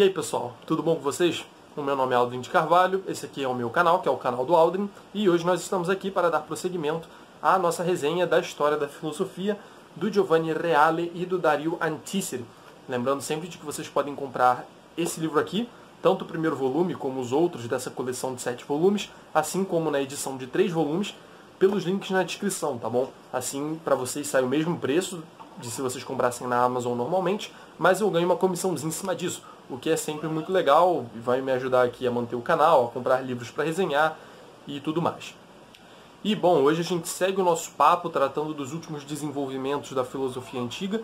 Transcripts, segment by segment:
E aí pessoal, tudo bom com vocês? O meu nome é Aldrin de Carvalho, esse aqui é o meu canal, que é o canal do Aldrin, e hoje nós estamos aqui para dar prosseguimento à nossa resenha da história da filosofia do Giovanni Reale e do Dario Antiseri. Lembrando sempre de que vocês podem comprar esse livro aqui, tanto o primeiro volume como os outros dessa coleção de 7 volumes, assim como na edição de 3 volumes, pelos links na descrição, tá bom? Assim, para vocês sai o mesmo preço de se vocês comprassem na Amazon normalmente, mas eu ganho uma comissãozinha em cima disso, o que é sempre muito legal e vai me ajudar aqui a manter o canal, a comprar livros para resenhar e tudo mais. E bom, hoje a gente segue o nosso papo tratando dos últimos desenvolvimentos da filosofia antiga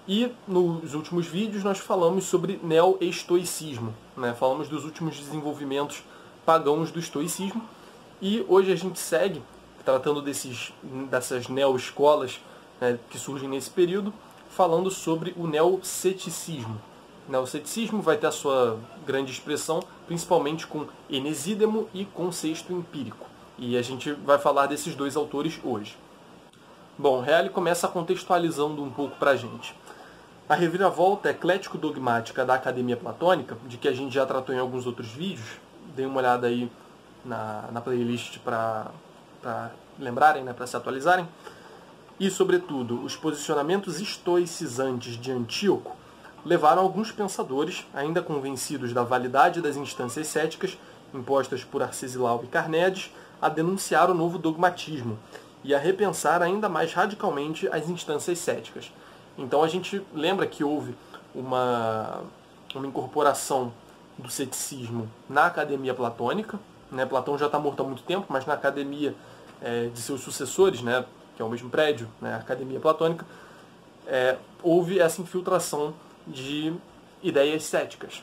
e nos últimos vídeos nós falamos sobre neo-estoicismo, né? Falamos dos últimos desenvolvimentos pagãos do estoicismo e hoje a gente segue tratando dessas neo-escolas, né, que surgem nesse período, falando sobre o neo-ceticismo. O neo-ceticismo vai ter a sua grande expressão, principalmente com Enesídemo e com Sexto Empírico. E a gente vai falar desses dois autores hoje. Bom, Reale começa contextualizando um pouco para a gente. A reviravolta eclético-dogmática da Academia Platônica, de que a gente já tratou em alguns outros vídeos, dê uma olhada aí na playlist para lembrarem, né, para se atualizarem, e, sobretudo, os posicionamentos estoicizantes de Antíoco levaram alguns pensadores, ainda convencidos da validade das instâncias céticas impostas por Arcesilau e Carneades, a denunciar o novo dogmatismo e a repensar ainda mais radicalmente as instâncias céticas. Então a gente lembra que houve uma incorporação do ceticismo na Academia Platônica, né? Platão já está morto há muito tempo, mas na Academia de seus sucessores, né, que é o mesmo prédio, né, a Academia Platônica, houve essa infiltração de ideias céticas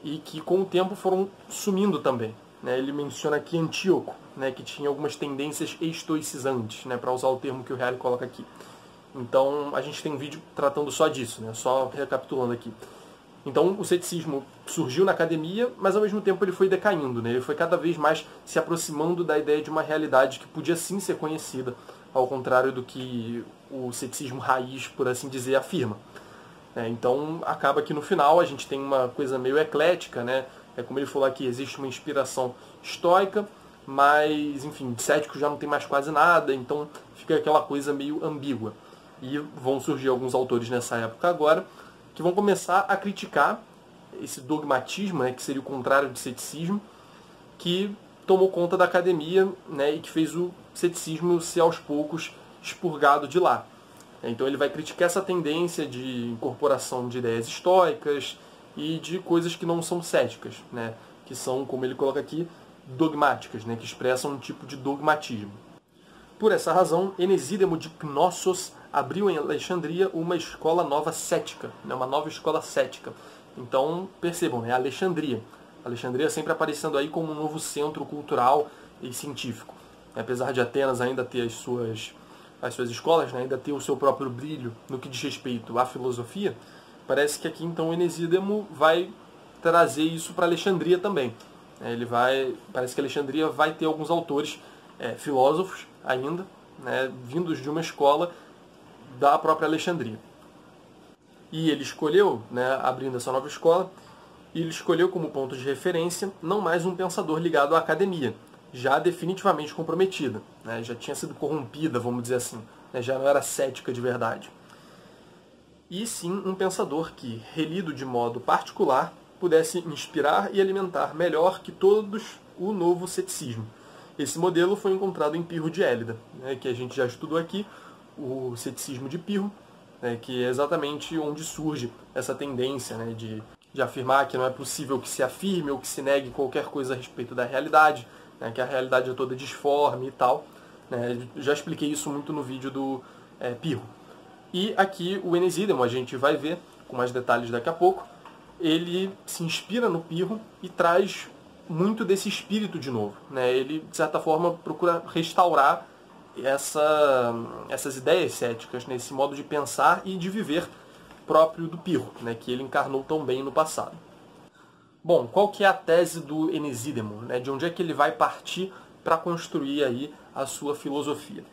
e que com o tempo foram sumindo também, né? Ele menciona aqui Antíoco, né, que tinha algumas tendências estoicizantes, né, para usar o termo que o Reale coloca aqui. Então a gente tem um vídeo tratando só disso, né, só recapitulando aqui. Então o ceticismo surgiu na academia, mas ao mesmo tempo ele foi decaindo, né? Ele foi cada vez mais se aproximando da ideia de uma realidade que podia sim ser conhecida, ao contrário do que o ceticismo raiz, por assim dizer, afirma. Então acaba que no final a gente tem uma coisa meio eclética, né? Como ele falou aqui, existe uma inspiração estoica, mas enfim, de cético já não tem mais quase nada, então fica aquela coisa meio ambígua. E vão surgir alguns autores nessa época agora, que vão começar a criticar esse dogmatismo, né, que seria o contrário de ceticismo, que tomou conta da academia, né, e que fez o ceticismo ser aos poucos expurgado de lá. Então ele vai criticar essa tendência de incorporação de ideias estoicas e de coisas que não são céticas, né, que são, como ele coloca aqui, dogmáticas, né, que expressam um tipo de dogmatismo. Por essa razão, Enesídemo de Knossos abriu em Alexandria uma escola nova cética, né, uma nova escola cética. Então, percebam, né, Alexandria. Alexandria sempre aparecendo aí como um novo centro cultural e científico. Apesar de Atenas ainda ter as suas escolas, né, ainda ter o seu próprio brilho no que diz respeito à filosofia, parece que aqui então Enesídemo vai trazer isso para Alexandria também. Parece que Alexandria vai ter alguns autores filósofos ainda, né, vindos de uma escola da própria Alexandria. E ele escolheu, né, abrindo essa nova escola, ele escolheu como ponto de referência não mais um pensador ligado à academia, já definitivamente comprometida, né, já tinha sido corrompida, vamos dizer assim, né, já não era cética de verdade. E sim um pensador que, relido de modo particular, pudesse inspirar e alimentar melhor que todos o novo ceticismo. Esse modelo foi encontrado em Pirro de Élida, né, que a gente já estudou aqui, o ceticismo de Pirro, né, que é exatamente onde surge essa tendência, né, de afirmar que não é possível que se afirme ou que se negue qualquer coisa a respeito da realidade, né, que a realidade é toda disforme e tal. Né, já expliquei isso muito no vídeo do Pirro. E aqui o Enesídemo, a gente vai ver com mais detalhes daqui a pouco, ele se inspira no Pirro e traz muito desse espírito de novo, né? Ele, de certa forma, procura restaurar essas ideias céticas, né? Esse modo de pensar e de viver próprio do Pirro, né? Que ele encarnou tão bem no passado. Bom, qual que é a tese do Enesídemo, né? De onde é que ele vai partir para construir aí a sua filosofia?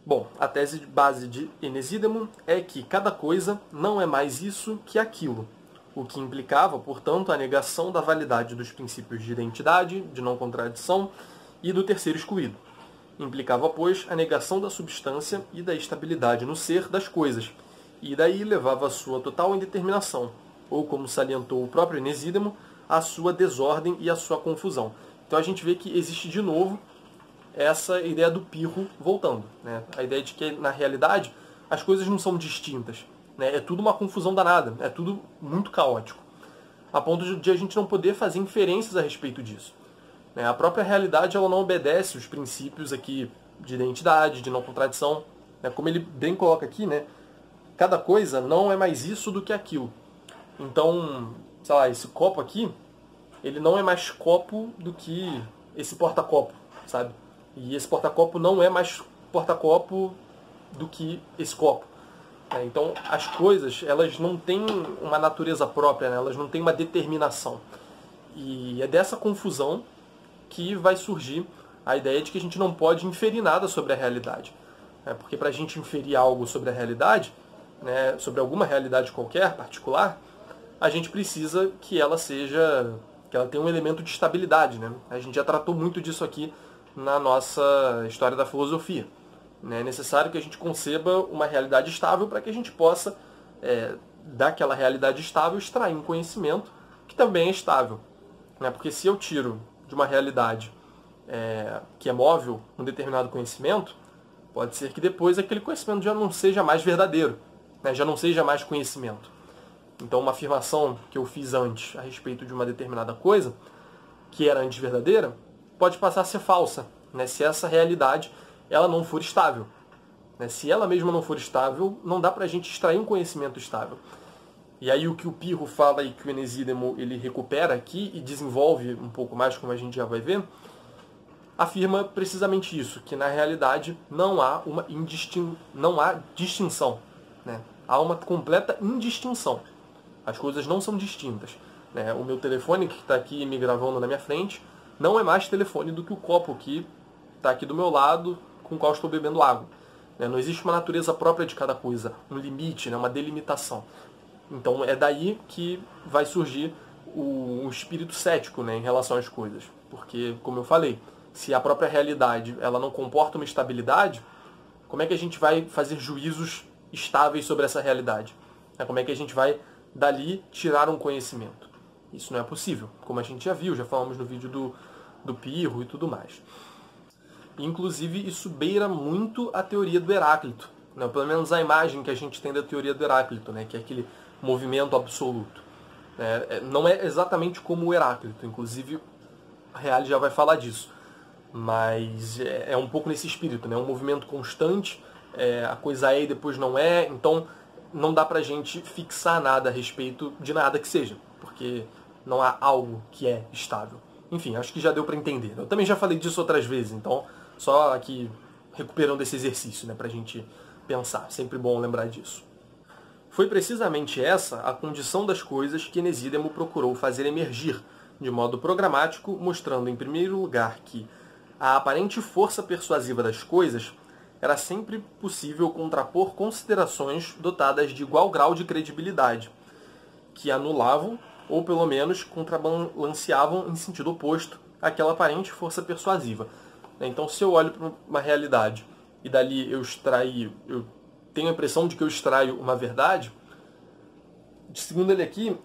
Bom, a tese de base de Enesídemo é que cada coisa não é mais isso que aquilo. o que implicava, portanto, a negação da validade dos princípios de identidade, de não contradição e do terceiro excluído. Implicava, pois, a negação da substância e da estabilidade no ser das coisas, e daí levava a sua total indeterminação, ou, como salientou o próprio Enesídemo, a sua desordem e a sua confusão. Então a gente vê que existe de novo essa ideia do Pirro voltando, né? A ideia de que, na realidade, as coisas não são distintas, né? É tudo uma confusão danada, é tudo muito caótico, a ponto de a gente não poder fazer inferências a respeito disso. A própria realidade ela não obedece os princípios aqui de identidade, de não contradição. Como ele bem coloca aqui, né? Cada coisa não é mais isso do que aquilo. Então, sei lá, esse copo aqui, ele não é mais copo do que esse porta-copo, sabe? E esse porta-copo não é mais porta-copo do que esse copo. Então, as coisas, elas não têm uma natureza própria, né? Elas não têm uma determinação. E é dessa confusão que vai surgir a ideia de que a gente não pode inferir nada sobre a realidade. Porque para a gente inferir algo sobre a realidade, né, sobre alguma realidade qualquer, particular, a gente precisa que ela tenha um elemento de estabilidade. Né? A gente já tratou muito disso aqui na nossa história da filosofia. É necessário que a gente conceba uma realidade estável para que a gente possa, daquela realidade estável, extrair um conhecimento que também é estável. Porque se eu tiro de uma realidade que é móvel um determinado conhecimento, pode ser que depois aquele conhecimento já não seja mais verdadeiro, né? Já não seja mais conhecimento. Então uma afirmação que eu fiz antes a respeito de uma determinada coisa, que era antes verdadeira, pode passar a ser falsa, né? Se essa realidade ela não for estável. Né? Se ela mesma não for estável, não dá para a gente extrair um conhecimento estável. E aí o que o Pirro fala e que o Enesídemo ele recupera aqui e desenvolve um pouco mais, como a gente já vai ver, afirma precisamente isso, que na realidade não há distinção. Né? Há uma completa indistinção. As coisas não são distintas. Né? O meu telefone que está aqui me gravando na minha frente não é mais telefone do que o copo que está aqui do meu lado com o qual estou bebendo água. Né? Não existe uma natureza própria de cada coisa, um limite, né? Uma delimitação. Então é daí que vai surgir o espírito cético, né, em relação às coisas. Porque, como eu falei, se a própria realidade ela não comporta uma estabilidade, como é que a gente vai fazer juízos estáveis sobre essa realidade? Como é que a gente vai, dali, tirar um conhecimento? Isso não é possível, como a gente já viu, já falamos no vídeo do Pirro e tudo mais. Inclusive, isso beira muito a teoria do Heráclito, né? Pelo menos a imagem que a gente tem da teoria do Heráclito, né? Que é aquele movimento absoluto. Não é exatamente como o Heráclito, inclusive a Reale já vai falar disso, mas é um pouco nesse espírito, né? Um movimento constante, a coisa é e depois não é, então não dá pra gente fixar nada a respeito de nada que seja, porque não há algo que é estável. Enfim, acho que já deu pra entender. Eu também já falei disso outras vezes, então só aqui recuperando esse exercício, né, pra gente pensar. Sempre bom lembrar disso. Foi precisamente essa a condição das coisas que Enesídemo procurou fazer emergir, de modo programático, mostrando em primeiro lugar que a aparente força persuasiva das coisas era sempre possível contrapor considerações dotadas de igual grau de credibilidade, que anulavam, ou pelo menos contrabalanceavam em sentido oposto àquela aparente força persuasiva. Então, se eu olho para uma realidade e dali eu tenho a impressão de que eu extraio uma verdade, segundo ele aqui,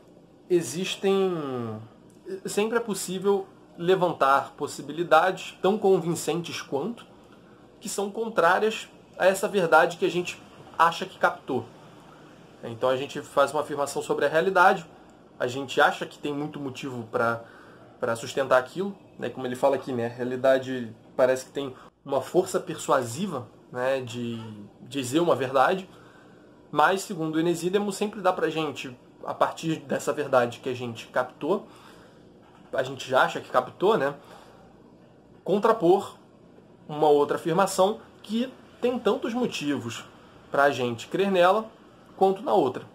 sempre é possível levantar possibilidades tão convincentes quanto, que são contrárias a essa verdade que a gente acha que captou. Então a gente faz uma afirmação sobre a realidade, a gente acha que tem muito motivo para sustentar aquilo, né? Como ele fala aqui, né? A realidade parece que tem uma força persuasiva, né, de dizer uma verdade, mas, segundo o Enesídemo, sempre dá pra gente, a partir dessa verdade que a gente captou, a gente já acha que captou, né, contrapor uma outra afirmação que tem tantos motivos para a gente crer nela quanto na outra.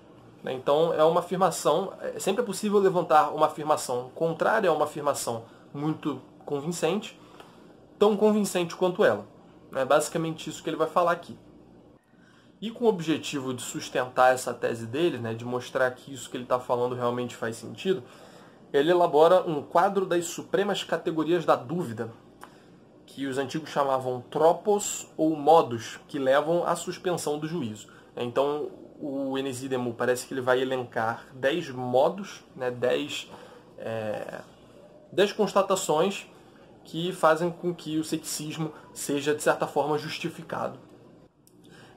Então, é uma afirmação, sempre é possível levantar uma afirmação contrária a uma afirmação muito convincente, tão convincente quanto ela. É basicamente isso que ele vai falar aqui. E com o objetivo de sustentar essa tese dele, né, de mostrar que isso que ele está falando realmente faz sentido, ele elabora um quadro das supremas categorias da dúvida, que os antigos chamavam tropos ou modos, que levam à suspensão do juízo. Então, o Enesídemo parece que ele vai elencar 10 modos, né, 10 constatações que fazem com que o ceticismo seja, de certa forma, justificado.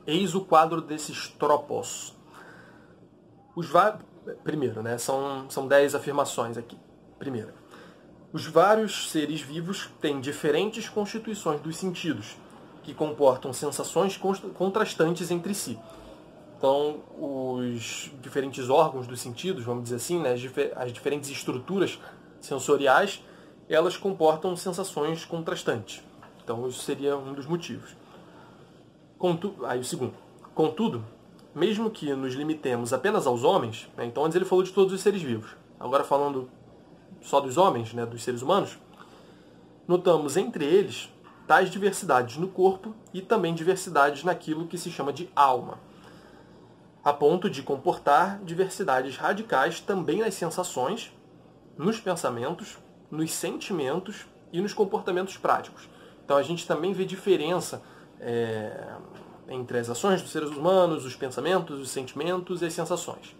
Eis o quadro desses tropos. Primeiro, né, são 10 afirmações aqui. Primeiro, os vários seres vivos têm diferentes constituições dos sentidos, que comportam sensações contrastantes entre si. Então, os diferentes órgãos dos sentidos, vamos dizer assim, né, as diferentes estruturas sensoriais, elas comportam sensações contrastantes. Então, isso seria um dos motivos. Aí o segundo. Contudo, mesmo que nos limitemos apenas aos homens, né, então antes ele falou de todos os seres vivos, agora falando só dos homens, né, dos seres humanos, notamos entre eles tais diversidades no corpo e também diversidades naquilo que se chama de alma, a ponto de comportar diversidades radicais também nas sensações, nos pensamentos, nos sentimentos e nos comportamentos práticos. Então a gente também vê diferença entre as ações dos seres humanos, os pensamentos, os sentimentos e as sensações.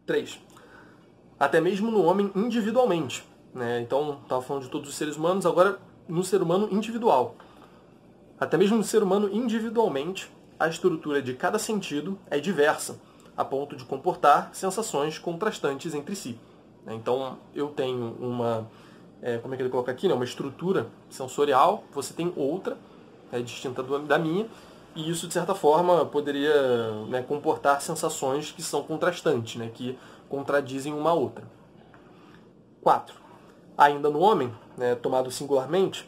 3. Até mesmo no homem individualmente, né? Então, estava falando de todos os seres humanos, agora no ser humano individual. Até mesmo no ser humano individualmente, a estrutura de cada sentido é diversa, a ponto de comportar sensações contrastantes entre si. Então, eu tenho uma, como é que ele coloca aqui, né? Uma estrutura sensorial, você tem outra, distinta da minha, e isso, de certa forma, poderia, né, comportar sensações que são contrastantes, né, que contradizem uma outra. 4. Ainda no homem, né, tomado singularmente,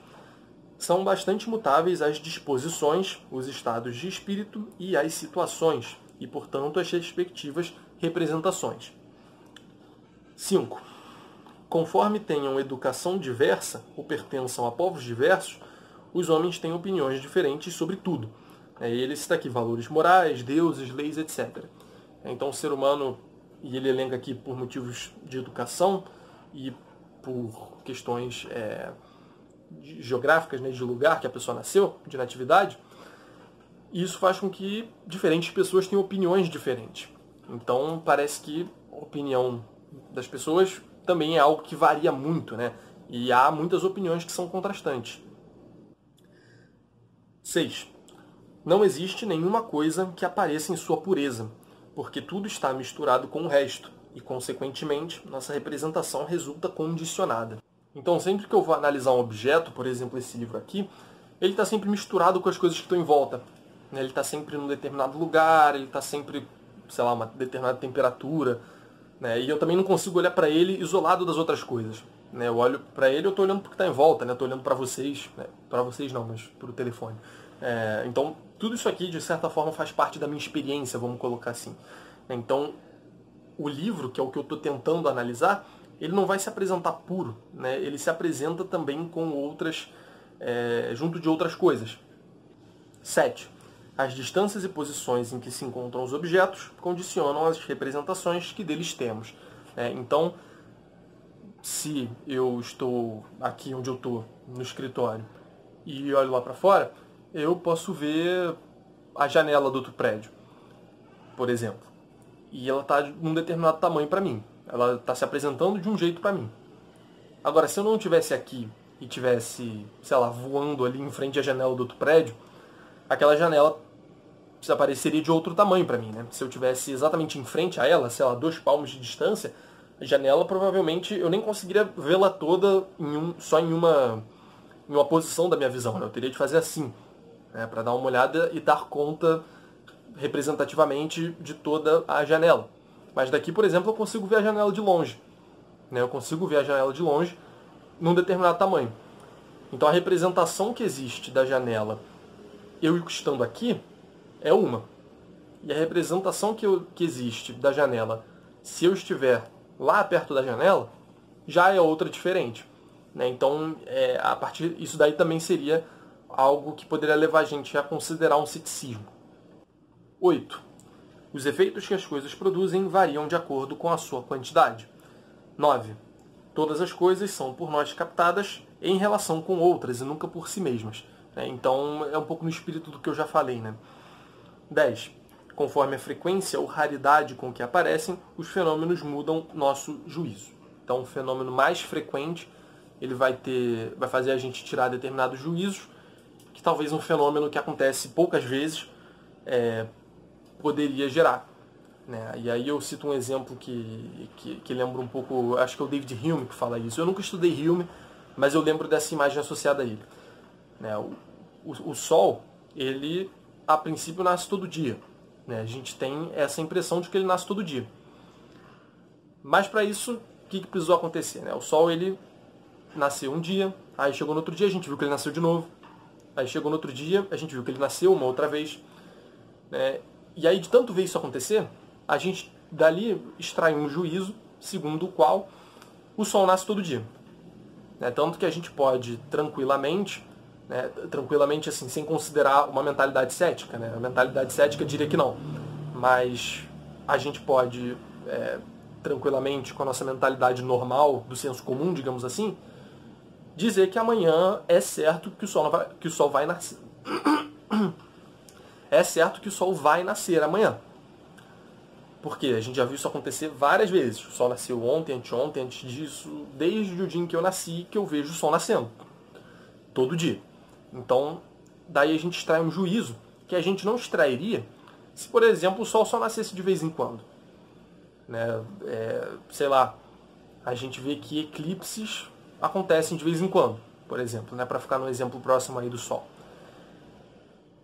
são bastante mutáveis as disposições, os estados de espírito e as situações, e, portanto, as respectivas representações. 5. Conforme tenham educação diversa ou pertençam a povos diversos, os homens têm opiniões diferentes sobre tudo. Ele cita aqui valores morais, deuses, leis, etc. Então o ser humano, e ele elenca aqui por motivos de educação e por questões geográficas, né, de lugar que a pessoa nasceu, de natividade, e isso faz com que diferentes pessoas tenham opiniões diferentes. Então parece que a opinião das pessoas também é algo que varia muito, né? E há muitas opiniões que são contrastantes. 6. Não existe nenhuma coisa que apareça em sua pureza, porque tudo está misturado com o resto, e, consequentemente, nossa representação resulta condicionada. Então, sempre que eu vou analisar um objeto, por exemplo, esse livro aqui, ele está sempre misturado com as coisas que estão em volta. Ele está sempre num determinado lugar, ele está sempre, sei lá, uma determinada temperatura, né? E eu também não consigo olhar para ele isolado das outras coisas. Eu olho para ele, eu estou olhando para o que está em volta, estou olhando para vocês, para vocês não, mas para o telefone. Então, tudo isso aqui, de certa forma, faz parte da minha experiência, vamos colocar assim. Então, o livro, que é o que eu estou tentando analisar, ele não vai se apresentar puro, né? Ele se apresenta também com outras, junto de outras coisas. 7. As distâncias e posições em que se encontram os objetos condicionam as representações que deles temos. Então, se eu estou aqui onde eu estou, no escritório, e olho lá para fora, eu posso ver a janela do outro prédio, por exemplo. E ela está de um determinado tamanho para mim. Ela está se apresentando de um jeito para mim. Agora, se eu não estivesse aqui e estivesse, sei lá, voando ali em frente à janela do outro prédio, aquela janela apareceria de outro tamanho para mim, né? Se eu estivesse exatamente em frente a ela, sei lá, 2 palmos de distância, a janela provavelmente eu nem conseguiria vê-la toda só em uma posição da minha visão, né? Eu teria de fazer assim, né, para dar uma olhada e dar conta representativamente de toda a janela. Mas daqui, por exemplo, eu consigo ver a janela de longe, né? Eu consigo ver a janela de longe num determinado tamanho. Então a representação que existe da janela, eu estando aqui, é uma. E a representação que existe da janela, se eu estiver lá perto da janela, já é outra diferente, né? Então, a partir isso daí também seria algo que poderia levar a gente a considerar um ceticismo. 8. Os efeitos que as coisas produzem variam de acordo com a sua quantidade. 9. Todas as coisas são por nós captadas em relação com outras e nunca por si mesmas. Então é um pouco no espírito do que eu já falei, né? 10. Conforme a frequência ou raridade com que aparecem, os fenômenos mudam nosso juízo. Então, o fenômeno mais frequente, ele vai fazer a gente tirar determinados juízos, que talvez um fenômeno que acontece poucas vezes poderia gerar. Né? E aí eu cito um exemplo que lembra um pouco, acho que é o David Hume que fala isso. Eu nunca estudei Hume, mas eu lembro dessa imagem associada a ele. Né? O Sol, ele a princípio nasce todo dia. Né? A gente tem essa impressão de que ele nasce todo dia. Mas para isso, o que precisou acontecer? Né? O Sol, ele nasceu um dia, aí chegou no outro dia, a gente viu que ele nasceu de novo. Aí chegou no outro dia, a gente viu que ele nasceu uma outra vez. Né? E aí, de tanto ver isso acontecer, a gente dali extrai um juízo segundo o qual o Sol nasce todo dia. Né? Tanto que a gente pode tranquilamente assim, sem considerar uma mentalidade cética, né? A mentalidade cética diria que não, mas a gente pode tranquilamente, com a nossa mentalidade normal, do senso comum, digamos assim, dizer que amanhã é certo que o Sol vai nascer. É certo que o Sol vai nascer amanhã. Porque a gente já viu isso acontecer várias vezes. O Sol nasceu ontem, anteontem, antes disso, desde o dia em que eu nasci, que eu vejo o Sol nascendo. Todo dia. Então, daí a gente extrai um juízo que a gente não extrairia se, por exemplo, o Sol só nascesse de vez em quando. Né? Sei lá, a gente vê que eclipses acontecem de vez em quando, por exemplo, né? Para ficar no exemplo próximo aí do Sol.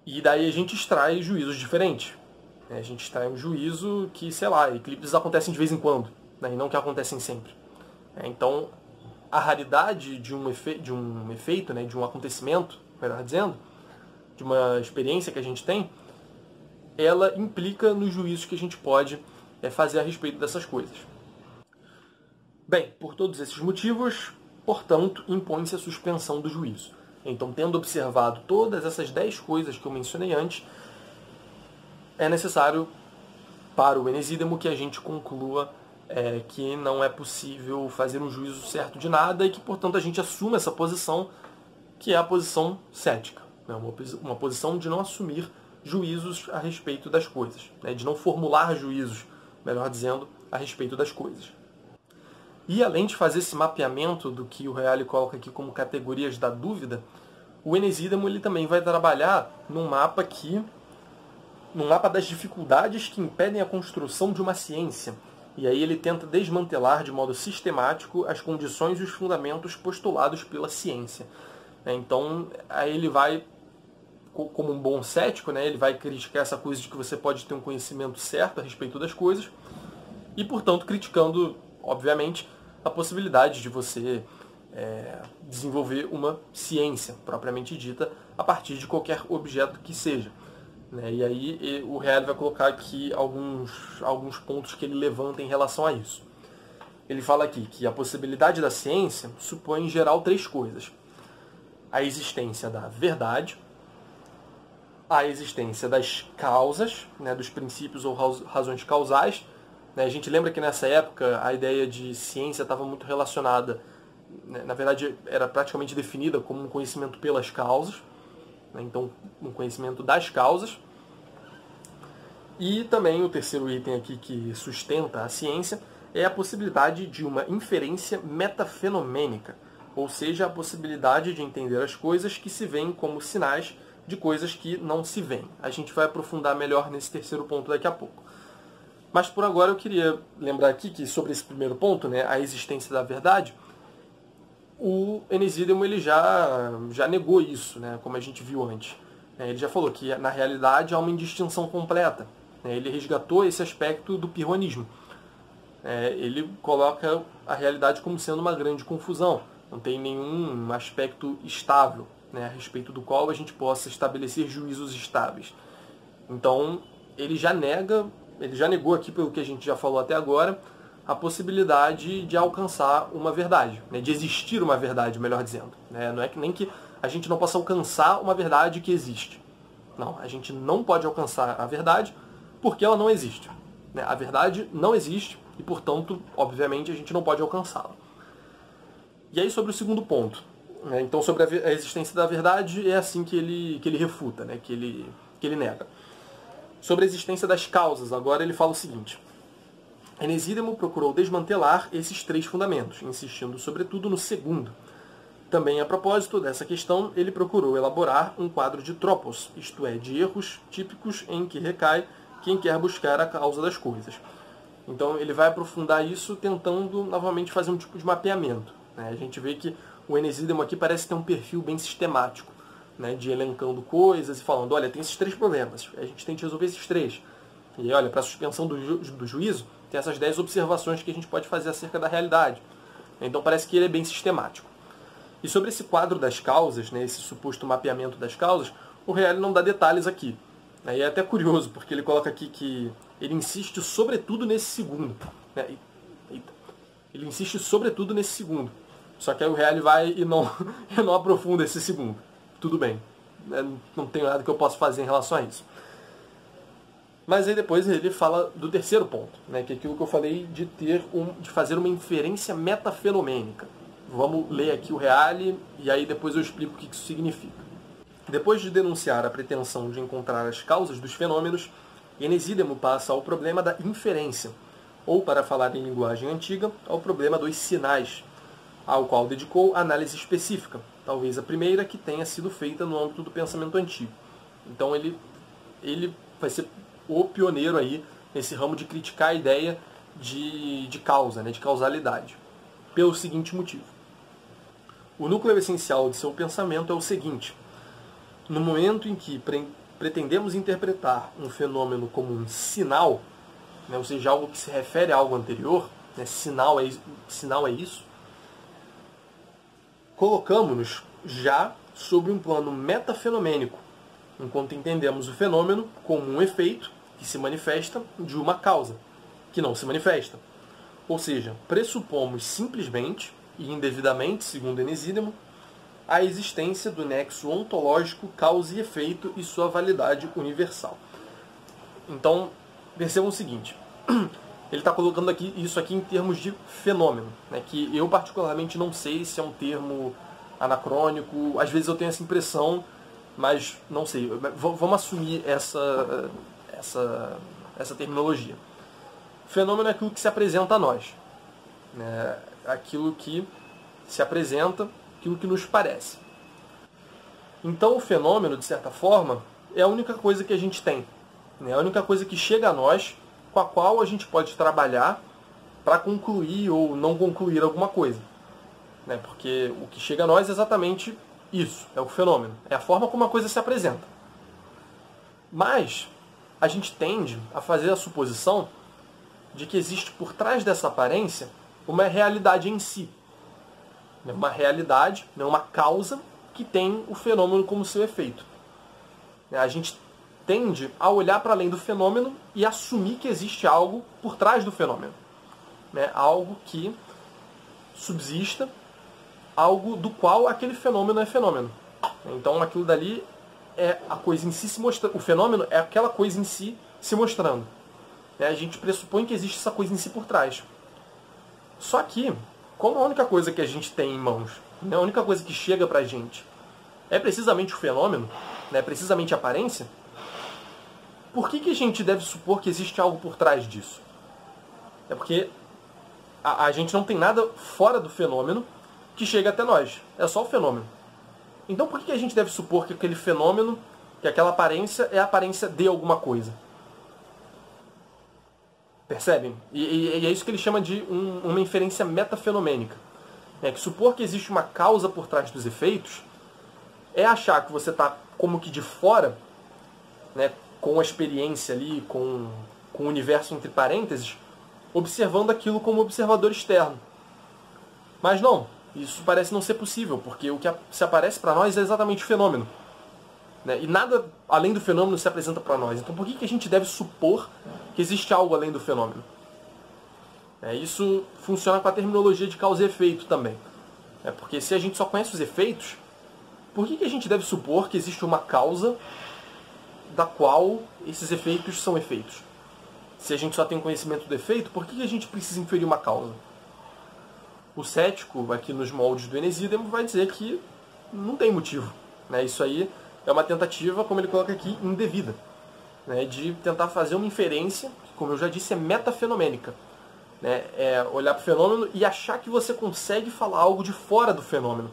E daí a gente extrai juízos diferentes. Né? A gente extrai um juízo que, sei lá, eclipses acontecem de vez em quando, né? E não que acontecem sempre. Então, a raridade de um efeito, né? De um acontecimento, melhor dizendo, de uma experiência que a gente tem, ela implica nos juízos que a gente pode fazer a respeito dessas coisas. Bem, por todos esses motivos, portanto, impõe-se a suspensão do juízo. Então, tendo observado todas essas 10 coisas que eu mencionei antes, é necessário para o Enesídemo que a gente conclua que não é possível fazer um juízo certo de nada e que, portanto, a gente assuma essa posição, que é a posição cética. Né? Uma posição de não assumir juízos a respeito das coisas, né? De não formular juízos, melhor dizendo, a respeito das coisas. E além de fazer esse mapeamento do que o Reale coloca aqui como categorias da dúvida, o Enesídemo ele também vai trabalhar num mapa das dificuldades que impedem a construção de uma ciência. E aí ele tenta desmantelar de modo sistemático as condições e os fundamentos postulados pela ciência. Então, aí ele vai, como um bom cético, né, ele vai criticar essa coisa de que você pode ter um conhecimento certo a respeito das coisas e, portanto, criticando, obviamente, a possibilidade de você desenvolver uma ciência propriamente dita a partir de qualquer objeto que seja. Né? E aí o Reale vai colocar aqui alguns pontos que ele levanta em relação a isso. Ele fala aqui que a possibilidade da ciência supõe, em geral, 3 coisas. A existência da verdade, a existência das causas, né, dos princípios ou razões causais. Né? A gente lembra que nessa época a ideia de ciência estava muito relacionada, né, na verdade era praticamente definida como um conhecimento pelas causas, né? Então um conhecimento das causas. E também o terceiro item aqui que sustenta a ciência é a possibilidade de uma inferência metafenomênica, ou seja, a possibilidade de entender as coisas que se veem como sinais de coisas que não se veem. A gente vai aprofundar melhor nesse terceiro ponto daqui a pouco. Mas por agora eu queria lembrar aqui que sobre esse primeiro ponto, né, a existência da verdade, o Enesídemo ele já negou isso, né, como a gente viu antes. Ele já falou que na realidade há uma indistinção completa. Ele resgatou esse aspecto do pirronismo. Ele coloca a realidade como sendo uma grande confusão. Não tem nenhum aspecto estável, né, a respeito do qual a gente possa estabelecer juízos estáveis. Então, ele já negou aqui, pelo que a gente já falou até agora, a possibilidade de alcançar uma verdade, né, de existir uma verdade, melhor dizendo. Não é que nem que a gente não possa alcançar uma verdade que existe. Não, a gente não pode alcançar a verdade, porque ela não existe. Né? A verdade não existe e, portanto, obviamente, a gente não pode alcançá-la. E aí sobre o segundo ponto. Né? Então, sobre a existência da verdade, é assim que ele refuta, né? que ele nega. Sobre a existência das causas, agora ele fala o seguinte. Enesídemo procurou desmantelar esses 3 fundamentos, insistindo sobretudo no segundo. Também a propósito dessa questão, ele procurou elaborar um quadro de tropos, isto é, de erros típicos em que recai quem quer buscar a causa das coisas. Então ele vai aprofundar isso tentando novamente fazer um tipo de mapeamento. Né? A gente vê que o Enesídemo aqui parece ter um perfil bem sistemático, né? De elencando coisas e falando, olha, tem esses 3 problemas, a gente tem que resolver esses 3. E olha, para a suspensão do juízo, tem essas 10 observações que a gente pode fazer acerca da realidade. Então parece que ele é bem sistemático. E sobre esse quadro das causas, né, esse suposto mapeamento das causas, o Reale não dá detalhes aqui. E é até curioso, porque ele coloca aqui que ele insiste sobretudo nesse segundo. Né? Ele insiste sobretudo nesse segundo. Só que aí o Reale vai e não aprofunda esse segundo. Tudo bem. Não tem nada que eu possa fazer em relação a isso. Mas aí depois ele fala do terceiro ponto, né, que é aquilo que eu falei de fazer uma inferência metafenomênica. Vamos ler aqui o Reale e aí depois eu explico o que isso significa. Depois de denunciar a pretensão de encontrar as causas dos fenômenos, Enesídemo passa ao problema da inferência, ou, para falar em linguagem antiga, ao problema dos sinais, ao qual dedicou análise específica, talvez a primeira que tenha sido feita no âmbito do pensamento antigo. Então ele vai ser o pioneiro aí nesse ramo de criticar a ideia de causa, né, de causalidade, pelo seguinte motivo. O núcleo essencial de seu pensamento é o seguinte: no momento em que pretendemos interpretar um fenômeno como um sinal, né, ou seja, algo que se refere a algo anterior, né, sinal é isso, colocamos-nos já sobre um plano metafenomênico, enquanto entendemos o fenômeno como um efeito que se manifesta de uma causa, que não se manifesta. Ou seja, pressupomos simplesmente e indevidamente, segundo Enesídemo, a existência do nexo ontológico causa e efeito e sua validade universal. Então, percebam o seguinte, ele está colocando isso aqui em termos de fenômeno, né, que eu particularmente não sei se é um termo anacrônico, às vezes eu tenho essa impressão, mas não sei, vamos assumir essa terminologia. Fenômeno é aquilo que se apresenta a nós, né, aquilo que se apresenta, aquilo que nos parece. Então o fenômeno, de certa forma, é a única coisa que a gente tem, né, a única coisa que chega a nós, com a qual a gente pode trabalhar para concluir ou não concluir alguma coisa. Né, porque o que chega a nós é exatamente isso, é o fenômeno, é a forma como a coisa se apresenta. Mas a gente tende a fazer a suposição de que existe por trás dessa aparência uma realidade em si. Uma realidade, uma causa que tem o fenômeno como seu efeito. A gente tende a olhar para além do fenômeno e assumir que existe algo por trás do fenômeno. Algo que subsista, algo do qual aquele fenômeno é fenômeno. Então aquilo dali é a coisa em si se mostrando. O fenômeno é aquela coisa em si se mostrando. A gente pressupõe que existe essa coisa em si por trás. Só que, como a única coisa que a gente tem em mãos, a única coisa que chega pra gente é precisamente o fenômeno, precisamente a aparência, por que a gente deve supor que existe algo por trás disso? É porque a gente não tem nada fora do fenômeno que chega até nós. É só o fenômeno. Então por que a gente deve supor que aquele fenômeno, que aquela aparência é a aparência de alguma coisa? Percebem? E é isso que ele chama de uma inferência metafenomênica. Que supor que existe uma causa por trás dos efeitos é achar que você está como que de fora, com a experiência ali, com o universo entre parênteses, observando aquilo como observador externo. Mas não, isso parece não ser possível, porque o que se aparece para nós é exatamente o fenômeno. E nada além do fenômeno se apresenta para nós. Então por que a gente deve supor que existe algo além do fenômeno? Isso funciona com a terminologia de causa e efeito também. Porque se a gente só conhece os efeitos, por que a gente deve supor que existe uma causa da qual esses efeitos são efeitos? se a gente só tem conhecimento do efeito, por que a gente precisa inferir uma causa? O cético, aqui nos moldes do Enesídemo, vai dizer que não tem motivo. Né? Isso aí é uma tentativa, como ele coloca aqui, indevida. Né? De tentar fazer uma inferência, que, como eu já disse, é metafenomênica. Né? É olhar para o fenômeno e achar que você consegue falar algo de fora do fenômeno.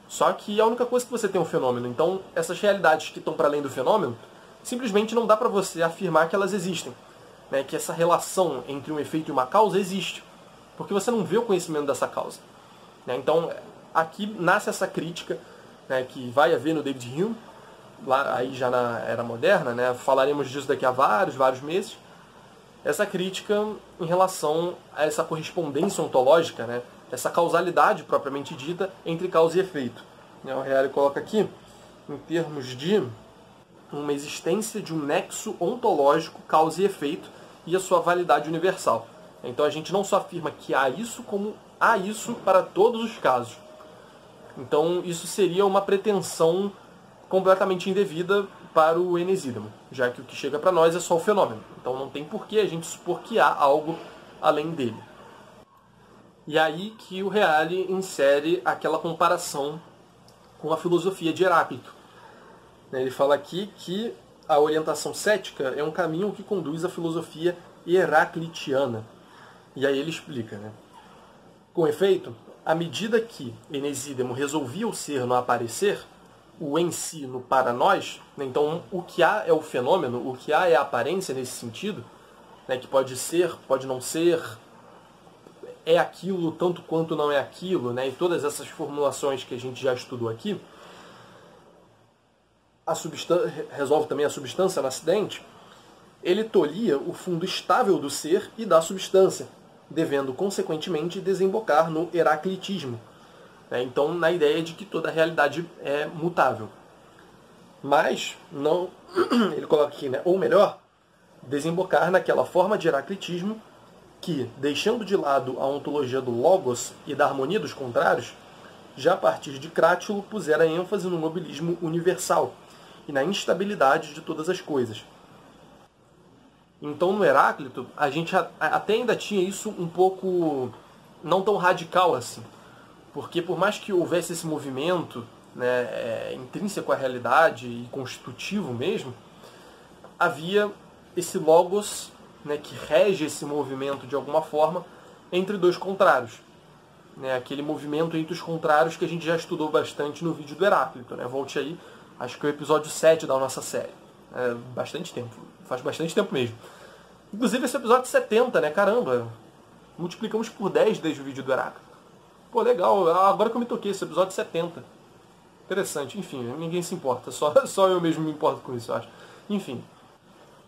Só que é a única coisa que você tem é um fenômeno. Então, essas realidades que estão para além do fenômeno, simplesmente não dá para você afirmar que elas existem. Né? Que essa relação entre um efeito e uma causa existe. Porque você não vê o conhecimento dessa causa. Né? Então, aqui nasce essa crítica, né, que vai haver no David Hume, lá, aí já na Era Moderna, né? Falaremos disso daqui a vários meses. Essa crítica em relação a essa correspondência ontológica, né? Essa causalidade propriamente dita entre causa e efeito. O Reale coloca aqui, em termos de uma existência de um nexo ontológico, causa e efeito, e a sua validade universal. Então a gente não só afirma que há isso, como há isso para todos os casos. Então isso seria uma pretensão completamente indevida para o Enesídemo, já que o que chega para nós é só o fenômeno. Então não tem por que a gente supor que há algo além dele. E aí que o Reale insere aquela comparação com a filosofia de Heráclito. Ele fala aqui que a orientação cética é um caminho que conduz à filosofia heraclitiana. E aí ele explica, né? Com efeito, à medida que Enesídemo resolvia o ser no aparecer, o em si no para nós, né? Então o que há é o fenômeno, o que há é a aparência nesse sentido, né? Que pode ser, pode não ser, é aquilo tanto quanto não é aquilo, né? E todas essas formulações que a gente já estudou aqui, resolve também a substância no acidente, ele tolia o fundo estável do ser e da substância, devendo, consequentemente, desembocar no heraclitismo. Então, na ideia de que toda a realidade é mutável. Mas, não, ele coloca aqui, né, ou melhor, desembocar naquela forma de heraclitismo que, deixando de lado a ontologia do logos e da harmonia dos contrários, já a partir de Crátulo pusera ênfase no mobilismo universal e na instabilidade de todas as coisas. Então, no Heráclito, a gente até ainda tinha isso um pouco não tão radical assim. Porque por mais que houvesse esse movimento, né, intrínseco à realidade e constitutivo mesmo, havia esse logos, né, que rege esse movimento de alguma forma entre dois contrários. Né, aquele movimento entre os contrários que a gente já estudou bastante no vídeo do Heráclito. Né? Volte aí, acho que é o episódio 7 da nossa série. Bastante tempo, faz bastante tempo mesmo. Inclusive esse episódio 70, né? Caramba, multiplicamos por 10 desde o vídeo do Heráclito. Pô, legal, agora que eu me toquei, esse episódio 70. Interessante, enfim, ninguém se importa, só eu mesmo me importo com isso, eu acho. Enfim,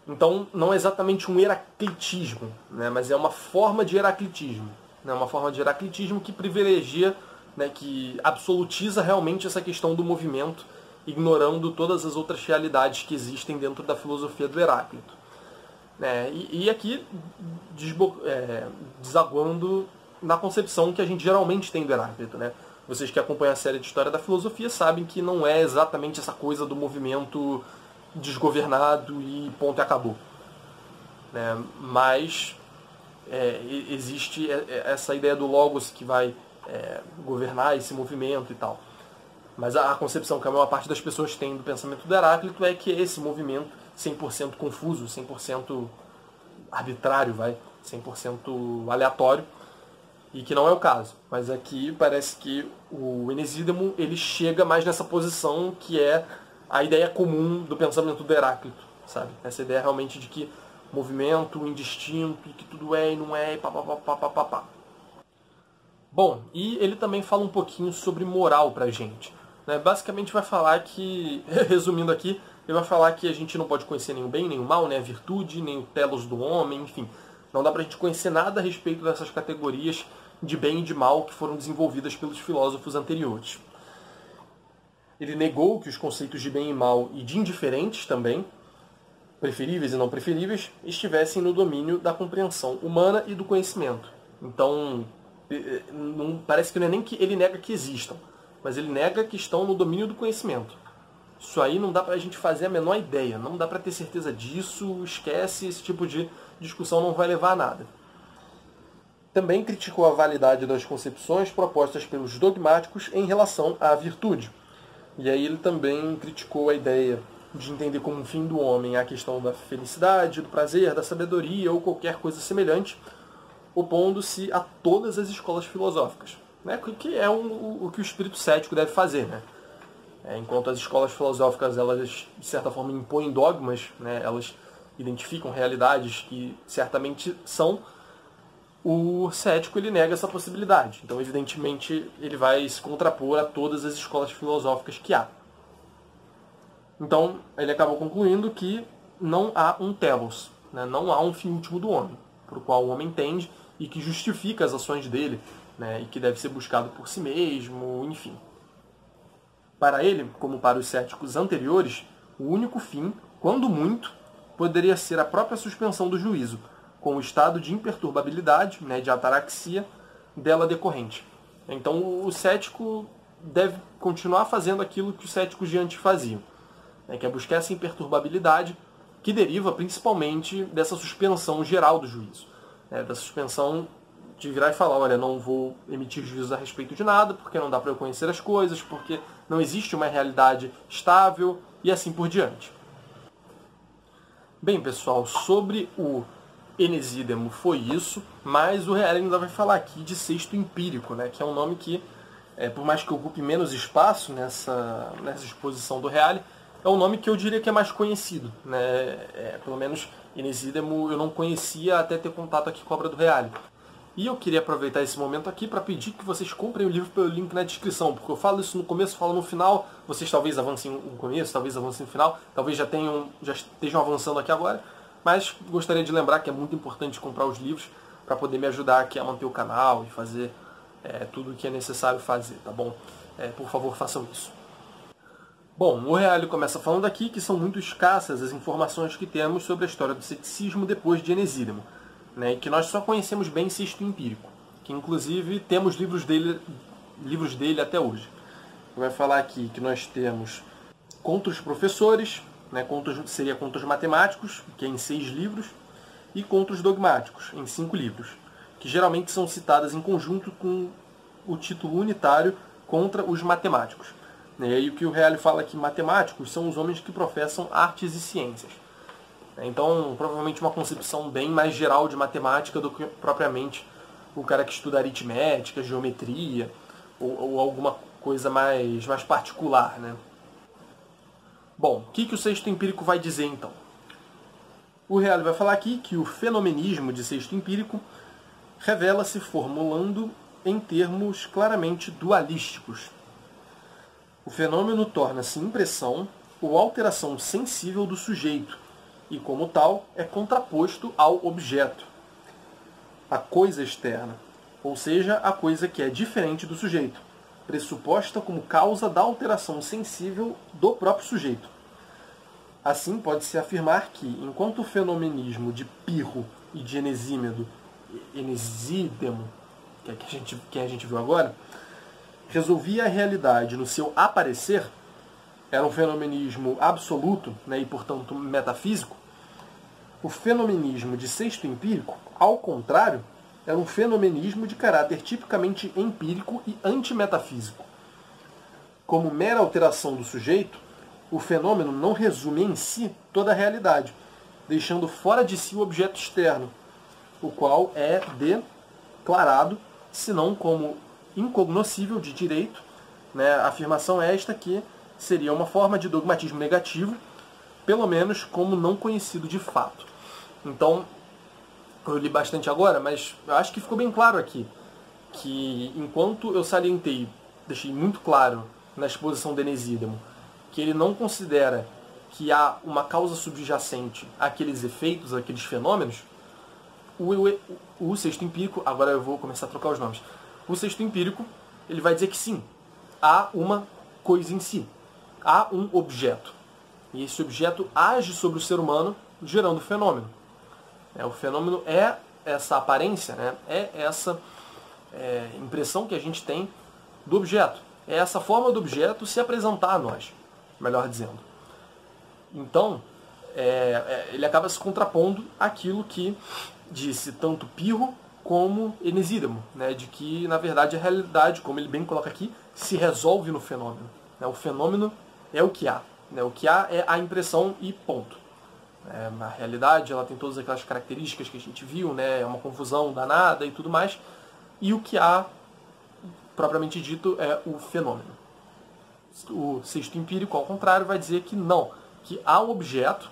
então não é exatamente um heraclitismo, né? Mas é uma forma de heraclitismo. Né? Uma forma de heraclitismo que privilegia, né, que absolutiza realmente essa questão do movimento, ignorando todas as outras realidades que existem dentro da filosofia do Heráclito. E aqui desaguando na concepção que a gente geralmente tem do Heráclito. Né? Vocês que acompanham a série de História da Filosofia sabem que não é exatamente essa coisa do movimento desgovernado e ponto e acabou. Né? Mas existe essa ideia do logos que vai governar esse movimento e tal. Mas a concepção que a maior parte das pessoas tem do pensamento do Heráclito é que esse movimento 100% confuso, 100% arbitrário, 100% aleatório, e que não é o caso. Mas aqui parece que o Enesídemo ele chega mais nessa posição que é a ideia comum do pensamento do Heráclito, sabe? Essa ideia realmente de que movimento indistinto, e que tudo é e não é, e pá. Bom, e ele também fala um pouquinho sobre moral pra gente. Basicamente vai falar que, resumindo aqui, ele vai falar que a gente não pode conhecer nem o bem, nem o mal, nem a virtude, nem o telos do homem, enfim. Não dá pra gente conhecer nada a respeito dessas categorias de bem e de mal que foram desenvolvidas pelos filósofos anteriores. Ele negou que os conceitos de bem e mal e de indiferentes também, preferíveis e não preferíveis, estivessem no domínio da compreensão humana e do conhecimento. Então, parece que não é nem que ele nega que existam, mas ele nega que estão no domínio do conhecimento. Isso aí não dá pra gente fazer a menor ideia, não dá pra ter certeza disso, esquece, esse tipo de discussão não vai levar a nada. Também criticou a validade das concepções propostas pelos dogmáticos em relação à virtude. E aí ele também criticou a ideia de entender como um fim do homem a questão da felicidade, do prazer, da sabedoria ou qualquer coisa semelhante, opondo-se a todas as escolas filosóficas, né? Que é o que o espírito cético deve fazer, né? Enquanto as escolas filosóficas, elas de certa forma impõem dogmas, né? Elas identificam realidades que certamente são, o cético ele nega essa possibilidade. Então, evidentemente, ele vai se contrapor a todas as escolas filosóficas que há. Então, ele acabou concluindo que não há um telos, né? Não há um fim último do homem, para o qual o homem tende e que justifica as ações dele, né? E que deve ser buscado por si mesmo, enfim. Para ele, como para os céticos anteriores, o único fim, quando muito, poderia ser a própria suspensão do juízo, com o estado de imperturbabilidade, né, de ataraxia, dela decorrente. Então o cético deve continuar fazendo aquilo que os céticos de antes faziam, né, que é buscar essa imperturbabilidade que deriva principalmente dessa suspensão geral do juízo, né, da suspensão de virar e falar, olha, não vou emitir juízo a respeito de nada, porque não dá para eu conhecer as coisas, porque não existe uma realidade estável, e assim por diante. Bem, pessoal, sobre o Enesídemo foi isso, mas o Reale ainda vai falar aqui de sexto empírico, né, que é um nome que, por mais que ocupe menos espaço nessa exposição do Reale, é um nome que eu diria que é mais conhecido, né? Pelo menos Enesídemo eu não conhecia até ter contato aqui com a obra do Reale. E eu queria aproveitar esse momento aqui para pedir que vocês comprem o livro pelo link na descrição, porque eu falo isso no começo, falo no final, vocês talvez avancem no começo, talvez avancem no final, talvez já estejam avançando aqui agora, mas gostaria de lembrar que é muito importante comprar os livros para poder me ajudar aqui a manter o canal e fazer tudo o que é necessário fazer, tá bom? Por favor, façam isso. Bom, o Reale começa falando aqui que são muito escassas as informações que temos sobre a história do ceticismo depois de Enesídemo, né, e que nós só conhecemos bem Sexto Empírico, que inclusive temos livros dele até hoje. Ele vai falar aqui que nós temos Contra os Professores, né, seria Contra os Matemáticos, que é em 6 livros, e Contra os Dogmáticos, em 5 livros, que geralmente são citadas em conjunto com o título unitário Contra os Matemáticos. E o que o Reale fala aqui, matemáticos são os homens que professam artes e ciências. Então, provavelmente uma concepção bem mais geral de matemática do que propriamente o cara que estuda aritmética, geometria, ou alguma coisa mais particular, né? Bom, o que o sexto empírico vai dizer, então? O Reale vai falar aqui que o fenomenismo de sexto empírico revela-se formulando em termos claramente dualísticos. O fenômeno torna-se impressão ou alteração sensível do sujeito, e, como tal, é contraposto ao objeto, a coisa externa, ou seja, a coisa que é diferente do sujeito, pressuposta como causa da alteração sensível do próprio sujeito. Assim, pode-se afirmar que, enquanto o fenomenismo de Pirro e de Enesídemo, que a gente viu agora, resolvia a realidade no seu aparecer, era um fenomenismo absoluto, né, e, portanto, metafísico, o fenomenismo de sexto empírico, ao contrário, era um fenomenismo de caráter tipicamente empírico e antimetafísico. Como mera alteração do sujeito, o fenômeno não resume em si toda a realidade, deixando fora de si o objeto externo, o qual é declarado, senão como incognoscível de direito, né, a afirmação é esta que seria uma forma de dogmatismo negativo, pelo menos como não conhecido de fato. Então, eu li bastante agora, mas eu acho que ficou bem claro aqui, que enquanto eu salientei, deixei muito claro na exposição de Enesídemo, que ele não considera que há uma causa subjacente àqueles efeitos, àqueles fenômenos, o sexto empírico, agora eu vou começar a trocar os nomes, o sexto empírico, ele vai dizer que sim, há uma coisa em si, há um objeto. E esse objeto age sobre o ser humano, gerando fenômeno. O fenômeno é essa aparência, né? É essa impressão que a gente tem do objeto. É essa forma do objeto se apresentar a nós. melhor dizendo. Então, ele acaba se contrapondo àquilo que disse tanto Pirro como Enesídamo, né, de que, na verdade, a realidade, como ele bem coloca aqui, se resolve no fenômeno. Né, o fenômeno é o que há. Né, o que há é a impressão e ponto. A realidade ela tem todas aquelas características que a gente viu, né, é uma confusão danada e tudo mais, e o que há, propriamente dito, é o fenômeno. O sexto empírico, ao contrário, vai dizer que não, que há um objeto,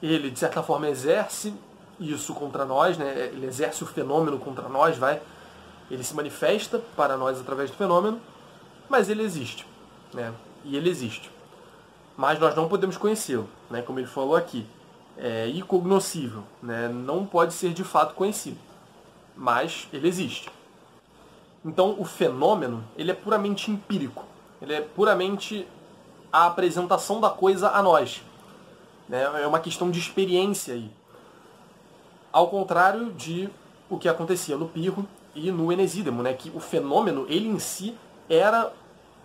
ele, de certa forma, exerce isso contra nós, né? Ele exerce o fenômeno contra nós, ele se manifesta para nós através do fenômeno, mas ele existe, né? E ele existe. Mas nós não podemos conhecê-lo, né? Como ele falou aqui, é incognoscível, né? Não pode ser de fato conhecido, mas ele existe. Então o fenômeno ele é puramente empírico, ele é puramente a apresentação da coisa a nós, né? É uma questão de experiência aí. Ao contrário de o que acontecia no Pirro e no Enesídamo, né? Que o fenômeno, ele em si, era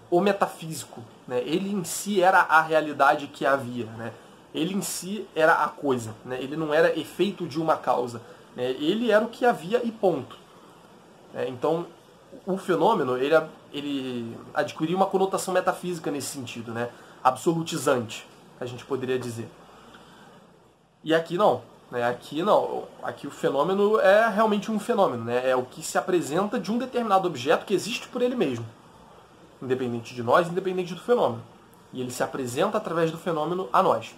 o metafísico, né? Ele em si era a realidade que havia, né? Ele em si era a coisa, né? Ele não era efeito de uma causa, né? Ele era o que havia e ponto. Então, o fenômeno ele adquiriu uma conotação metafísica nesse sentido, né? Absolutizante, a gente poderia dizer. E aqui não. Aqui não, aqui o fenômeno é realmente um fenômeno, né? É o que se apresenta de um determinado objeto que existe por ele mesmo, independente de nós, independente do fenômeno. E ele se apresenta através do fenômeno a nós.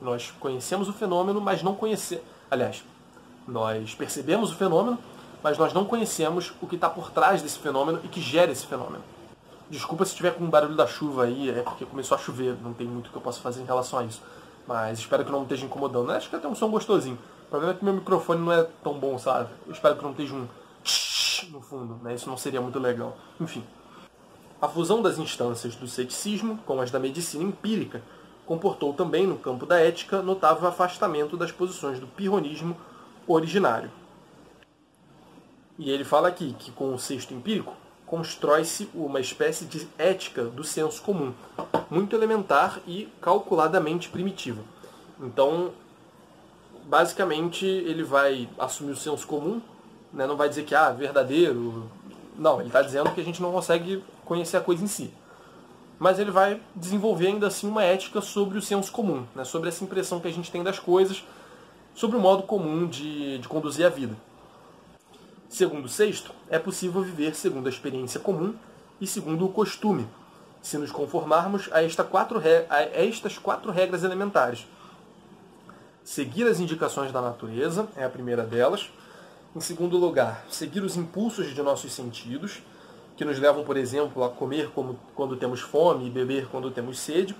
Nós conhecemos o fenômeno, mas não conhecemos... Aliás, nós percebemos o fenômeno, mas nós não conhecemos o que está por trás desse fenômeno e que gera esse fenômeno. Desculpa se tiver com um barulho da chuva aí, é porque começou a chover, não tem muito que eu possa fazer em relação a isso. Mas espero que não me esteja incomodando. Acho que até um som gostosinho. O problema é que meu microfone não é tão bom, sabe? Eu espero que não esteja um no fundo, né? Isso não seria muito legal. Enfim. A fusão das instâncias do ceticismo com as da medicina empírica comportou também, no campo da ética, notável afastamento das posições do pirronismo originário. E ele fala aqui que com o sexto empírico constrói-se uma espécie de ética do senso comum, muito elementar e calculadamente primitiva. Então, basicamente, ele vai assumir o senso comum, né? Não vai dizer que verdadeiro. Não, ele está dizendo que a gente não consegue conhecer a coisa em si. Mas ele vai desenvolver ainda assim uma ética sobre o senso comum, né? Sobre essa impressão que a gente tem das coisas, sobre o modo comum de conduzir a vida. Segundo o sexto, é possível viver segundo a experiência comum e segundo o costume, se nos conformarmos a estas quatro regras elementares. Seguir as indicações da natureza é a primeira delas. Em segundo lugar, seguir os impulsos de nossos sentidos, que nos levam, por exemplo, a comer quando temos fome e beber quando temos sede.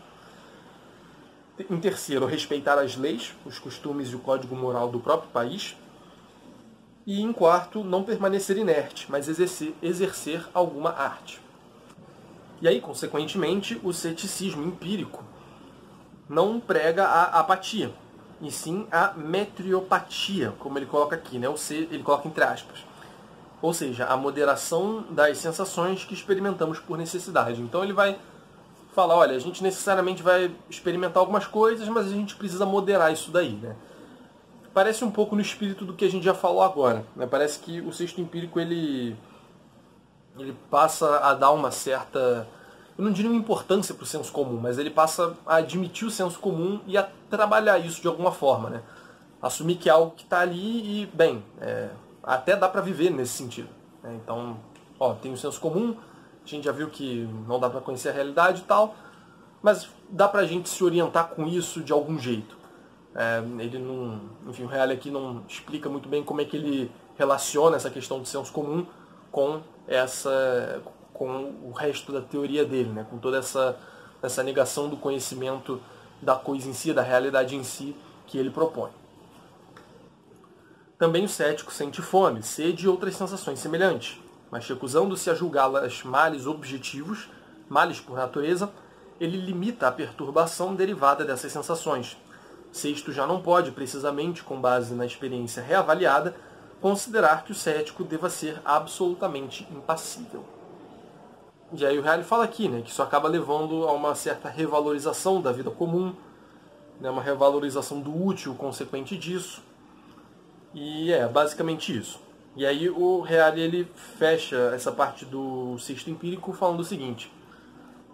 Em terceiro, respeitar as leis, os costumes e o código moral do próprio país. E em quarto, não permanecer inerte, mas exercer alguma arte. E aí, consequentemente, o ceticismo empírico não prega a apatia, e sim a metriopatia, como ele coloca aqui, né? Ele coloca entre aspas. Ou seja, a moderação das sensações que experimentamos por necessidade. Então ele vai falar, olha, a gente necessariamente vai experimentar algumas coisas, mas a gente precisa moderar isso daí, né? Parece um pouco no espírito do que a gente já falou agora, né? Parece que o sexto empírico ele passa a dar uma certa, eu não diria uma importância para o senso comum, mas ele passa a admitir o senso comum e a trabalhar isso de alguma forma, né? Assumir que é algo que está ali e, bem, até dá para viver nesse sentido, né? Então, tem o senso comum, a gente já viu que não dá para conhecer a realidade e tal, mas dá para a gente se orientar com isso de algum jeito. Ele não, enfim, o Reale aqui não explica muito bem como é que ele relaciona essa questão do senso comum com o resto da teoria dele, né? Com toda essa negação do conhecimento da coisa em si, da realidade em si que ele propõe. Também o cético sente fome, sede e outras sensações semelhantes, mas recusando-se a julgá-las males objetivos, males por natureza, ele limita a perturbação derivada dessas sensações. Sexto já não pode, precisamente com base na experiência reavaliada, considerar que o cético deva ser absolutamente impassível. E aí o Reale fala aqui, né, que isso acaba levando a uma certa revalorização da vida comum, né, uma revalorização do útil consequente disso. E é basicamente isso. E aí o Reale ele fecha essa parte do sexto empírico falando o seguinte: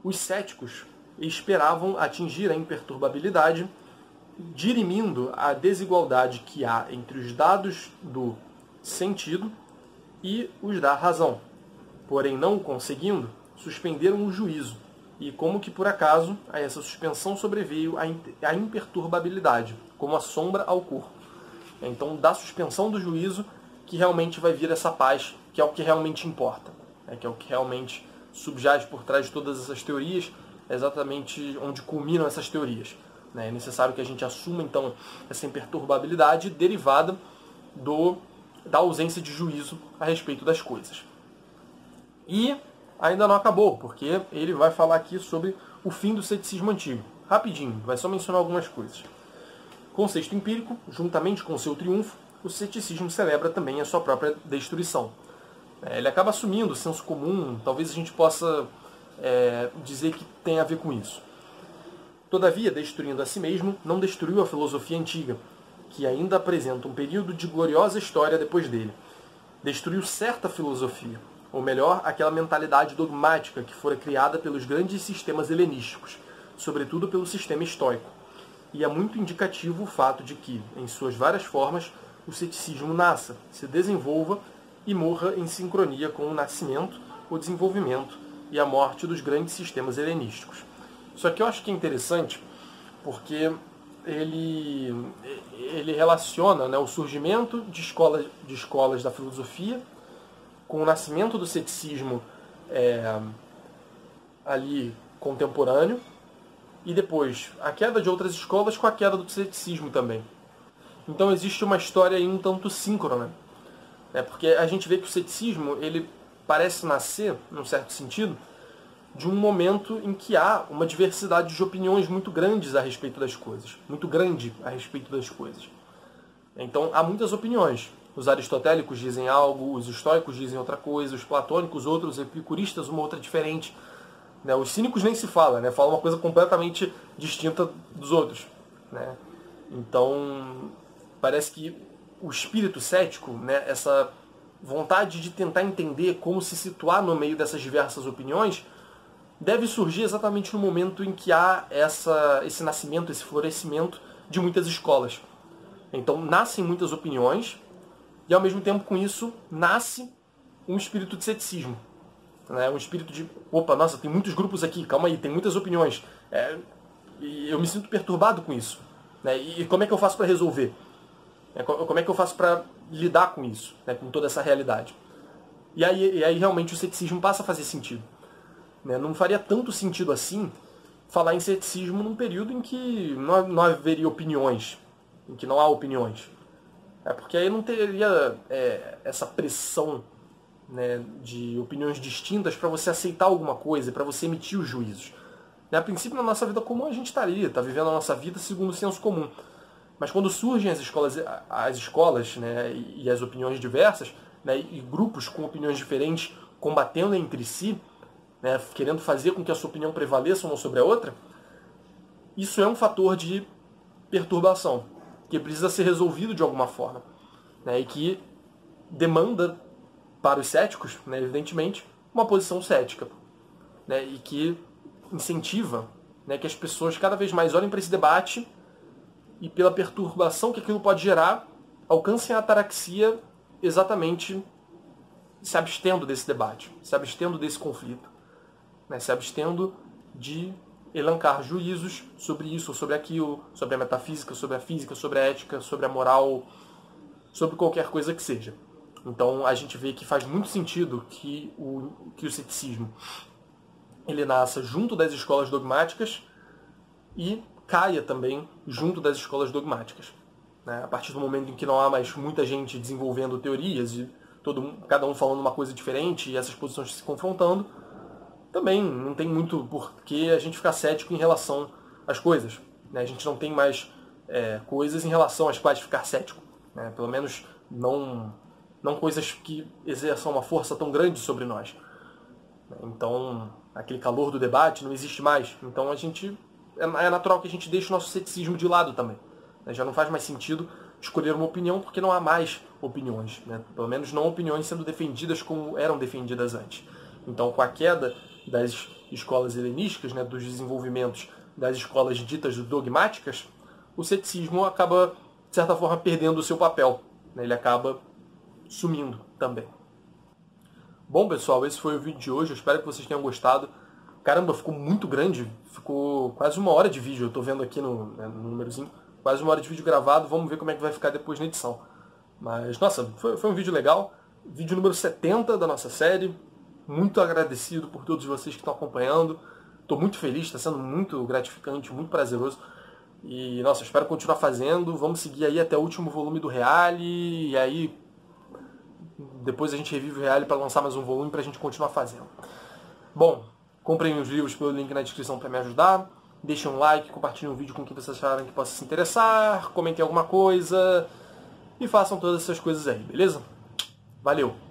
os céticos esperavam atingir a imperturbabilidade, dirimindo a desigualdade que há entre os dados do sentido e os da razão. Porém, não conseguindo, suspenderam o juízo, e como que por acaso a essa suspensão sobreveio a imperturbabilidade, como a sombra ao corpo. Então, da suspensão do juízo que realmente vai vir essa paz, que é o que realmente importa, que é o que realmente subjaz por trás de todas essas teorias, é exatamente onde culminam essas teorias. É necessário que a gente assuma, então, essa imperturbabilidade derivada da ausência de juízo a respeito das coisas. E ainda não acabou, porque ele vai falar aqui sobre o fim do ceticismo antigo. Rapidinho, vai só mencionar algumas coisas. Com o sexto empírico, juntamente com o seu triunfo, o ceticismo celebra também a sua própria destruição. Ele acaba assumindo o senso comum, talvez a gente possa dizer que tem a ver com isso. Todavia, destruindo a si mesmo, não destruiu a filosofia antiga, que ainda apresenta um período de gloriosa história depois dele. Destruiu certa filosofia, ou melhor, aquela mentalidade dogmática que fora criada pelos grandes sistemas helenísticos, sobretudo pelo sistema estoico. E é muito indicativo o fato de que, em suas várias formas, o ceticismo nasça, se desenvolva e morra em sincronia com o nascimento, o desenvolvimento e a morte dos grandes sistemas helenísticos. Isso aqui eu acho que é interessante, porque ele relaciona, né, o surgimento de escolas da filosofia com o nascimento do ceticismo ali contemporâneo, e depois a queda de outras escolas com a queda do ceticismo também. Então existe uma história aí um tanto síncrona, porque a gente vê que o ceticismo ele parece nascer, num certo sentido, de um momento em que há uma diversidade de opiniões muito grandes a respeito das coisas. Muito grande a respeito das coisas. Então há muitas opiniões. Os aristotélicos dizem algo, os estoicos dizem outra coisa, os platônicos outros, os epicuristas uma outra diferente. Os cínicos nem se fala, falam uma coisa completamente distinta dos outros. Então parece que o espírito cético, essa vontade de tentar entender como se situar no meio dessas diversas opiniões, deve surgir exatamente no momento em que há esse nascimento, esse florescimento de muitas escolas. Então nascem muitas opiniões e ao mesmo tempo com isso nasce um espírito de ceticismo. Um espírito de, opa, nossa, tem muitos grupos aqui, calma aí, tem muitas opiniões. E eu me sinto perturbado com isso. E como é que eu faço para resolver? Como é que eu faço para lidar com isso, com toda essa realidade? E aí realmente o ceticismo passa a fazer sentido. Não faria tanto sentido assim falar em ceticismo num período em que não haveria opiniões, em que não há opiniões. Porque aí não teria essa pressão de opiniões distintas para você aceitar alguma coisa, para você emitir os juízos. A princípio, na nossa vida comum, a gente está vivendo a nossa vida segundo o senso comum. Mas quando surgem as escolas e as opiniões diversas, e grupos com opiniões diferentes combatendo entre si, querendo fazer com que a sua opinião prevaleça uma sobre a outra, isso é um fator de perturbação, que precisa ser resolvido de alguma forma, e que demanda para os céticos, evidentemente, uma posição cética, e que incentiva que as pessoas cada vez mais olhem para esse debate e pela perturbação que aquilo pode gerar, alcancem a ataraxia exatamente se abstendo desse debate, se abstendo desse conflito, se abstendo de elencar juízos sobre isso ou sobre aquilo, sobre a metafísica, sobre a física, sobre a ética, sobre a moral, sobre qualquer coisa que seja. Então a gente vê que faz muito sentido que o ceticismo ele nasça junto das escolas dogmáticas e caia também junto das escolas dogmáticas. A partir do momento em que não há mais muita gente desenvolvendo teorias e cada um falando uma coisa diferente e essas posições se confrontando, também não tem muito porquê a gente ficar cético em relação às coisas. A gente não tem mais coisas em relação às quais ficar cético. Pelo menos não coisas que exerçam uma força tão grande sobre nós. Então, aquele calor do debate não existe mais. Então, é natural que a gente deixe o nosso ceticismo de lado também. Já não faz mais sentido escolher uma opinião porque não há mais opiniões. Né? Pelo menos não opiniões sendo defendidas como eram defendidas antes. Então, com a queda das escolas helenísticas, né, dos desenvolvimentos das escolas ditas dogmáticas, o ceticismo acaba, de certa forma, perdendo o seu papel. Né? Ele acaba sumindo também. Bom, pessoal, esse foi o vídeo de hoje. Eu espero que vocês tenham gostado. Caramba, ficou muito grande. Ficou quase 1 hora de vídeo. Eu tô vendo aqui no númerozinho. Quase 1 hora de vídeo gravado. Vamos ver como é que vai ficar depois na edição. Mas, nossa, foi um vídeo legal. Vídeo número 70 da nossa série. Muito agradecido por todos vocês que estão acompanhando. Estou muito feliz, está sendo muito gratificante, muito prazeroso. E, nossa, espero continuar fazendo. Vamos seguir aí até o último volume do Reale. E aí, depois a gente revive o Reale para lançar mais um volume para a gente continuar fazendo. Bom, comprem os livros pelo link na descrição para me ajudar. Deixem um like, compartilhem o vídeo com quem vocês acharem que possa se interessar. Comentem alguma coisa. E façam todas essas coisas aí, beleza? Valeu!